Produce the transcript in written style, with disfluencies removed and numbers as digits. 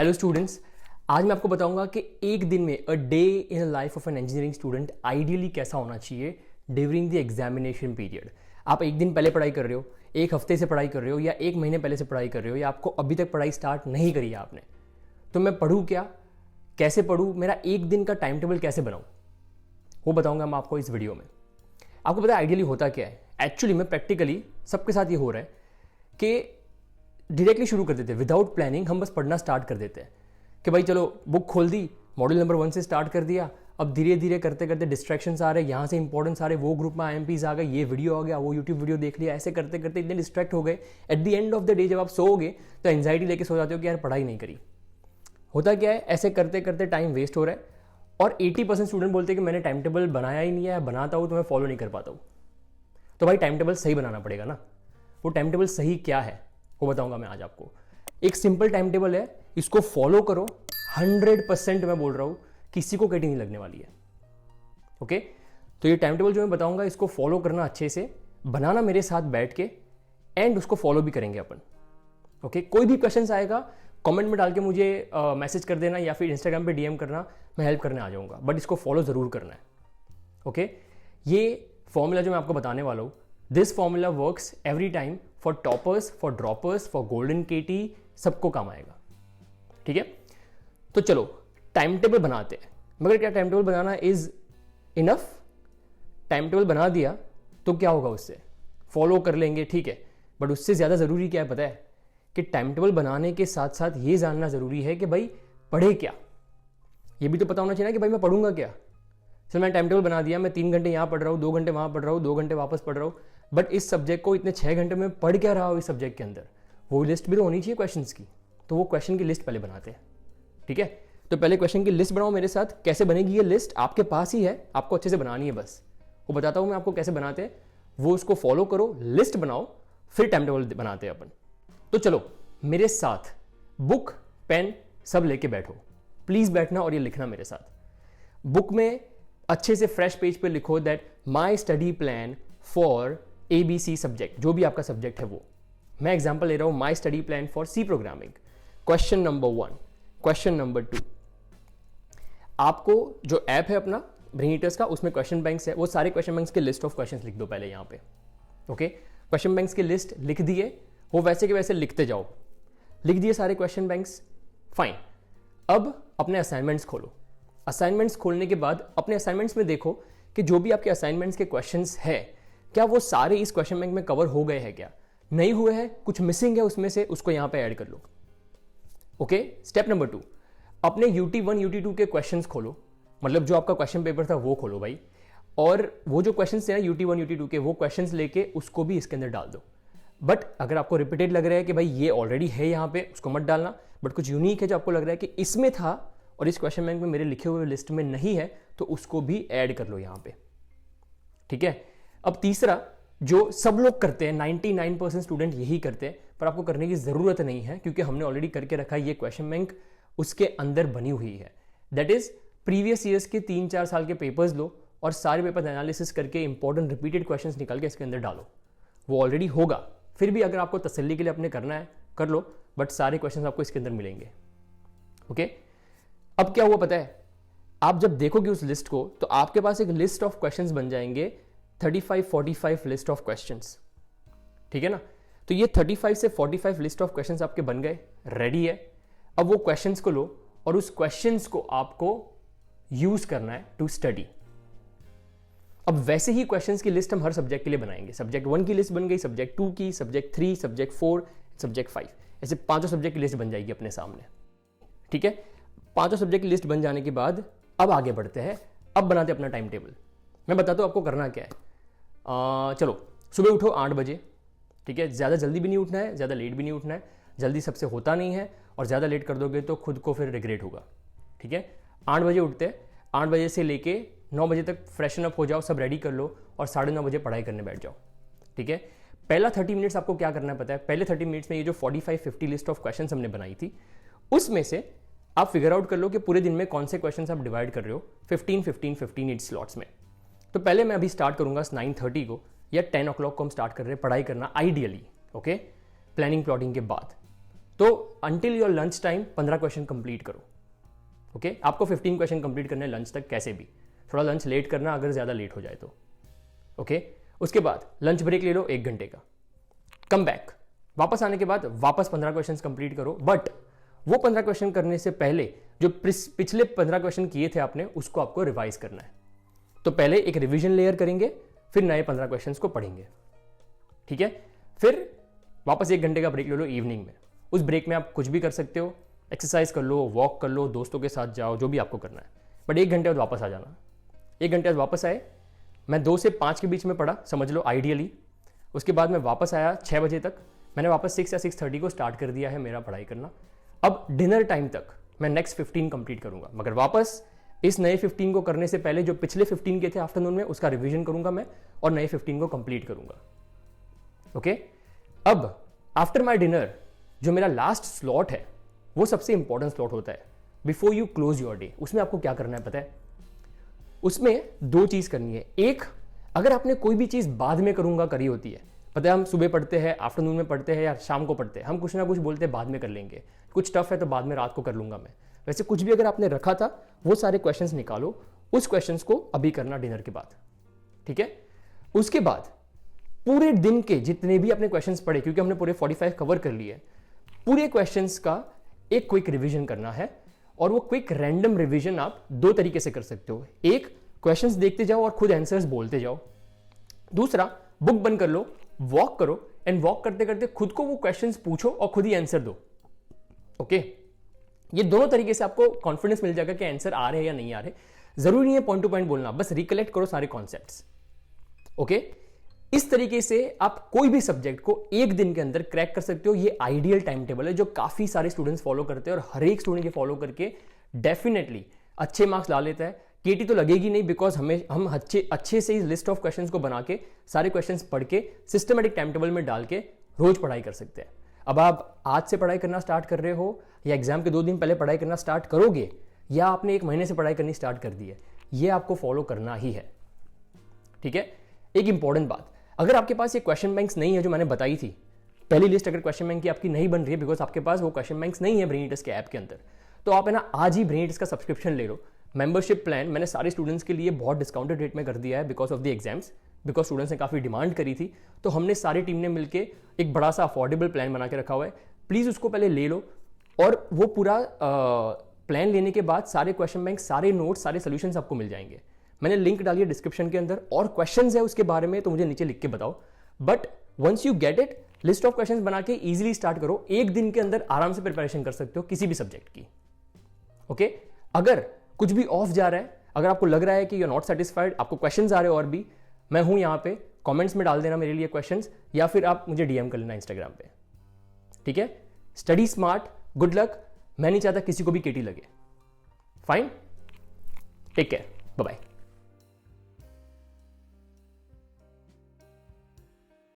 Hello students, आज मैं आपको बताऊंगा कि एक दिन में a day in life of an engineering student ideally कैसा होना चाहिए ड्यूरिंग द एग्जामिनेशन पीरियड। आप एक दिन पहले पढ़ाई कर रहे हो, एक हफ्ते से पढ़ाई कर रहे हो, या एक महीने पहले से पढ़ाई कर रहे हो, या आपको अभी तक पढ़ाई स्टार्ट नहीं करी है आपने, तो मैं पढ़ूँ क्या, कैसे पढ़ूँ, मेरा एक दिन का टाइम टेबल कैसे बनाऊँ, वो बताऊँगा मैं आपको इस वीडियो में। आपको पता है आइडियली होता क्या है? एक्चुअली में प्रैक्टिकली सबके साथ ये हो रहा है कि डायरेक्टली शुरू कर देते हैं, विदाउट प्लानिंग हम बस पढ़ना स्टार्ट कर देते हैं कि भाई चलो बुक खोल दी, मॉड्यूल नंबर 1 से स्टार्ट कर दिया, अब धीरे धीरे करते करते डिस्ट्रैक्शंस आ रहे, यहाँ से इंपॉर्टेंस आ रहे, वो ग्रुप में IMPs आ गए, ये वीडियो आ गया, वो यूट्यूब वीडियो देख लिया, ऐसे करते करते इतने डिस्ट्रैक्ट हो गए। At the end of the day जब आप सोओगे तो एंजाइटी लेके सो जाते हो कि यार पढ़ाई नहीं करी। होता क्या है, ऐसे करते करते टाइम वेस्ट हो रहा है और 80% स्टूडेंट बोलते हैं कि मैंने टाइम टेबल बनाया ही नहीं है, बनाता हूँ तो मैं फॉलो नहीं कर पाता हूँ। तो भाई टाइम टेबल सही बनाना पड़ेगा ना। वो टाइम टेबल सही क्या है वो बताऊंगा मैं आज आपको। एक सिंपल टाइम टेबल है, इसको फॉलो करो, 100% मैं बोल रहा हूं किसी को कटी नहीं लगने वाली है। ओके, तो ये टाइम टेबल जो मैं बताऊंगा इसको फॉलो करना, अच्छे से बनाना मेरे साथ बैठ के, एंड उसको फॉलो भी करेंगे अपन। ओके, कोई भी क्वेश्चन आएगा कमेंट में डाल के मुझे मैसेज कर देना या फिर इंस्टाग्राम पे DM करना, मैं हेल्प करने आ जाऊंगा, बट इसको फॉलो जरूर करना है। ओके, ये फॉर्मूला जो मैं आपको बताने वाला हूं, this formula works every time for toppers, for droppers, for golden KT, सबको काम आएगा। ठीक है, तो चलो टाइम टेबल बनाते हैं। मगर क्या time table banana is enough? Time table बना दिया तो क्या होगा, उससे फॉलो कर लेंगे, ठीक है, बट उससे ज्यादा जरूरी क्या है पता है? कि टाइम टेबल बनाने के साथ साथ ये जानना जरूरी है कि भाई पढ़े क्या। ये भी तो पता होना चाहिए ना कि भाई मैं पढ़ूंगा क्या। चल मैंने टाइम टेबल बना दिया, मैं 3 घंटे यहाँ पढ़ रहा हूँ, 2 घंटे वहाँ पढ़ रहा हूँ, 2 घंटे वापस पढ़ रहा हूँ, बट इस सब्जेक्ट को इतने 6 घंटे में पढ़ क्या रहा हूँ इस सब्जेक्ट के अंदर, वो लिस्ट भी तो होनी चाहिए क्वेश्चंस की। तो वो क्वेश्चन की लिस्ट पहले बनाते हैं। ठीक है, तो पहले क्वेश्चन की लिस्ट बनाओ मेरे साथ। कैसे बनेगी ये लिस्ट? आपके पास ही है, आपको अच्छे से बनानी है, बस वो बताता हूँ मैं आपको कैसे बनाते हैं, वो उसको फॉलो करो, लिस्ट बनाओ, फिर टाइम टेबल बनाते हैं अपन। तो चलो मेरे साथ बुक पेन सब लेके बैठो, प्लीज बैठना और ये लिखना मेरे साथ। बुक में अच्छे से फ्रेश पेज पे लिखो that my study plan for ABC subject, जो भी आपका सब्जेक्ट है वो। मैं एग्जांपल ले रहा हूं, my study plan for C programming. Question number 1, question number 2। आपको जो ऐप है अपना ब्रेनिटर्स का, उसमें क्वेश्चन बैंक्स है, वो सारे क्वेश्चन बैंक्स के लिस्ट ऑफ क्वेश्चंस लिख दो पहले यहाँ पे। ओके, क्वेश्चन बैंक्स की लिस्ट लिख दिए, वो वैसे के वैसे लिखते जाओ। लिख दिए सारे क्वेश्चन बैंक्स, फाइन। अब अपने असाइनमेंट्स खोलो। असाइनमेंट्स खोलने के बाद अपने असाइनमेंट्स में देखो कि जो भी आपके असाइनमेंट्स के क्वेश्चंस है, क्या वो सारे इस क्वेश्चन बैंक में कवर हो गए हैं, क्या नहीं हुए हैं, कुछ मिसिंग है उसमें से, उसको यहां पे ऐड कर लो। ओके, स्टेप नंबर 2, अपने UT1 UT2 के क्वेश्चंस खोलो, मतलब जो आपका क्वेश्चन पेपर था वो खोलो भाई, और वो जो क्वेश्चंस थे ना UT1 UT2 के, वो क्वेश्चंस लेके उसको भी इसके अंदर डाल दो। बट अगर आपको रिपीटेड लग रहा है कि भाई ये ऑलरेडी है यहाँ पे, उसको मत डालना, बट कुछ यूनिक है जो आपको लग रहा है कि इसमें था और इस क्वेश्चन बैंक में मेरे लिखे हुए लिस्ट में नहीं है, तो उसको भी ऐड कर लो यहां पे। ठीक है, अब तीसरा जो सब लोग करते हैं, 99% स्टूडेंट यही करते हैं, पर आपको करने की जरूरत नहीं है क्योंकि हमने ऑलरेडी करके रखा है, ये क्वेश्चन बैंक उसके अंदर बनी हुई है। दैट इज प्रीवियस ईयर्स के 3-4 साल के पेपर्स लो और सारे पेपर एनालिसिस करके इंपॉर्टेंट रिपीटेड क्वेश्चंस निकाल के इसके अंदर डालो, वो ऑलरेडी होगा। फिर भी अगर आपको तसल्ली के लिए अपने करना है कर लो, बट सारे क्वेश्चंस आपको इसके अंदर मिलेंगे। ओके, अब क्या हुआ पता है? आप जब देखोगे उस लिस्ट को तो आपके पास एक लिस्ट ऑफ क्वेश्चंस बन जाएंगे, 35-45 लिस्ट ऑफ क्वेश्चंस। ठीक है ना, तो ये 35 से 45 लिस्ट ऑफ क्वेश्चंस आपके बन गए, रेडी है। अब वो क्वेश्चंस को लो और उस क्वेश्चंस को आपको यूज करना है टू स्टडी। अब वैसे ही क्वेश्चंस की लिस्ट हम हर सब्जेक्ट के लिए बनाएंगे। सब्जेक्ट 1 की लिस्ट बन गई, सब्जेक्ट 2 की, सब्जेक्ट 3, सब्जेक्ट 4, सब्जेक्ट 5, ऐसे 5 सब्जेक्ट की लिस्ट बन जाएगी अपने सामने। ठीक है, 5 सब्जेक्ट की लिस्ट बन जाने के बाद अब आगे बढ़ते हैं, अब बनाते हैं अपना टाइम टेबल। मैं बताता हूं आपको करना क्या है। चलो सुबह उठो 8 बजे। ठीक है, ज़्यादा जल्दी भी नहीं उठना है, ज़्यादा लेट भी नहीं उठना है, जल्दी सबसे होता नहीं है, और ज़्यादा लेट कर दोगे तो खुद को फिर रिग्रेट होगा। ठीक है, 8 बजे उठते हैं, 8 बजे से लेके 9 बजे तक फ्रेशन अप हो जाओ, सब रेडी कर लो और 9:30 बजे पढ़ाई करने बैठ जाओ। ठीक है, पहला 30 मिनट्स आपको क्या करना है पता है? पहले 30 मिनट्स में ये जो 45-50 लिस्ट ऑफ क्वेश्चन हमने बनाई थी, उसमें से आप फिगर आउट कर लो कि पूरे दिन में कौन से क्वेश्चंस आप डिवाइड कर रहे हो 15-15-15 8 स्लॉट्स में। तो पहले मैं अभी स्टार्ट करूंगा 9:30 को या 10 o'clock को हम स्टार्ट कर रहे हैं पढ़ाई करना आइडियली। ओके, प्लानिंग प्लॉटिंग के बाद। तो until your lunch time 15 question complete करो। ओके आपको 15 क्वेश्चन कंप्लीट करने लंच तक, कैसे भी थोड़ा लंच लेट करना अगर ज़्यादा लेट हो जाए तो। ओके उसके बाद लंच ब्रेक ले लो 1 घंटे का, कम बैक, वापस आने के बाद वापस 15 क्वेश्चन कंप्लीट करो। बट वो 15 क्वेश्चन करने से पहले जो पिछले 15 क्वेश्चन किए थे आपने उसको आपको रिवाइज करना है। तो पहले एक रिवीजन लेयर करेंगे, फिर नए 15 क्वेश्चंस को पढ़ेंगे। ठीक है, फिर वापस 1 घंटे का ब्रेक ले लो इवनिंग में। उस ब्रेक में आप कुछ भी कर सकते हो, एक्सरसाइज कर लो, वॉक कर लो, दोस्तों के साथ जाओ, जो भी आपको करना है। बट 1 घंटे बाद वापस आ जाना। 1 घंटे बाद वापस आए, मैं 2 से 5 के बीच में पढ़ा, समझ लो आइडियली। उसके बाद मैं वापस आया 6 बजे तक, मैंने वापस 6 या 6:30 को स्टार्ट कर दिया है मेरा पढ़ाई करना। अब डिनर टाइम तक मैं नेक्स्ट 15 कंप्लीट करूंगा, मगर वापस इस नए 15 को करने से पहले जो पिछले 15 के थे आफ्टरनून में उसका रिवीजन करूंगा मैं और नए 15 को कंप्लीट करूंगा। ओके अब आफ्टर माय डिनर जो मेरा लास्ट स्लॉट है वो सबसे इंपॉर्टेंट स्लॉट होता है before you close your day. उसमें आपको क्या करना है पता है? उसमें 2 चीज करनी है। एक, अगर आपने कोई भी चीज बाद में करूंगा करी होती है, पता है हम सुबह पढ़ते हैं, आफ्टरनून में पढ़ते हैं या शाम को पढ़ते हैं, हम कुछ ना कुछ बोलते हैं बाद में कर लेंगे, कुछ टफ है तो बाद में रात को कर लूंगा मैं। वैसे कुछ भी अगर आपने रखा था वो सारे क्वेश्चंस निकालो, उस क्वेश्चंस को अभी करना डिनर के बाद। ठीक है, उसके बाद पूरे दिन के जितने भी आपने क्वेश्चंस पढ़े, क्योंकि हमने पूरे 45 कवर कर लिए, पूरे क्वेश्चंस का एक क्विक रिवीजन करना है। और वो क्विक रैंडम रिवीजन आप 2 तरीके से कर सकते हो। एक, क्वेश्चंस देखते जाओ और खुद आंसर्स बोलते जाओ। दूसरा, बुक बंद कर लो, वॉक करो एंड वॉक करते करते खुद को वो क्वेश्चंस पूछो और खुद ही आंसर दो। ओके ये दोनों तरीके से आपको कॉन्फिडेंस मिल जाएगा कि आंसर आ रहे हैं या नहीं आ रहे। जरूरी नहीं है पॉइंट टू पॉइंट बोलना, बस रिकलेक्ट करो सारे कॉन्सेप्ट्स। ओके इस तरीके से आप कोई भी सब्जेक्ट को 1 दिन के अंदर क्रैक कर सकते हो। ये आइडियल टाइम टेबल है जो काफी सारे स्टूडेंट्स फॉलो करते हैं और हर एक स्टूडेंट ये फॉलो करके डेफिनेटली अच्छे मार्क्स ला लेता है। केटी तो लगेगी नहीं, बिकॉज हम अच्छे से इस लिस्ट ऑफ क्वेश्चंस को बना के सारे क्वेश्चंस पढ़ के सिस्टमेटिक टाइम टेबल में डाल के रोज पढ़ाई कर सकते हैं। अब आप आज से पढ़ाई करना स्टार्ट कर रहे हो या एग्जाम के 2 दिन पहले पढ़ाई करना स्टार्ट करोगे या आपने 1 महीने से पढ़ाई करनी स्टार्ट कर दी है, ये आपको फॉलो करना ही है। ठीक है, एक इंपॉर्टेंट बात, अगर आपके पास ये क्वेश्चन बैंक्स नहीं है जो मैंने बताई थी, पहली लिस्ट अगर क्वेश्चन बैंक की आपकी नहीं बन रही है बिकॉज आपके पास वो क्वेश्चन बैंक्स नहीं है ब्रेनिटस के ऐप के अंदर, तो आप है ना आज ही ब्रेनिटस का सब्सक्रिप्शन ले लो। मेंबरशिप प्लान मैंने सारे स्टूडेंट्स के लिए बहुत डिस्काउंटेड रेट में कर दिया है because of the exams, because students ने काफ़ी डिमांड करी थी, तो हमने सारी टीम ने मिलकर एक बड़ा सा अफोर्डेबल प्लान बना के रखा हुआ है। प्लीज़ उसको पहले ले लो और वो पूरा प्लान लेने के बाद सारे क्वेश्चन बैंक, सारे नोट्स, सारे सोल्यूशंस आपको मिल जाएंगे। मैंने लिंक डाली है डिस्क्रिप्शन के अंदर, और क्वेश्चंस है उसके बारे में तो मुझे नीचे लिख के बताओ। But once you get it, list of questions बना के इजीली स्टार्ट करो। 1 दिन के अंदर आराम से प्रिपरेशन कर सकते हो किसी भी सब्जेक्ट की। ओके अगर कुछ भी ऑफ जा रहा है, अगर आपको लग रहा है कि यू आर नॉट सेटिस्फाइड, आपको क्वेश्चंस आ रहे हो और भी, मैं हूं यहां पे, कमेंट्स में डाल देना मेरे लिए क्वेश्चंस, या फिर आप मुझे डीएम कर लेना इंस्टाग्राम पे। ठीक है, स्टडी स्मार्ट, गुड लक। मैं नहीं चाहता किसी को भी केटी लगे। Fine, take care, bye bye.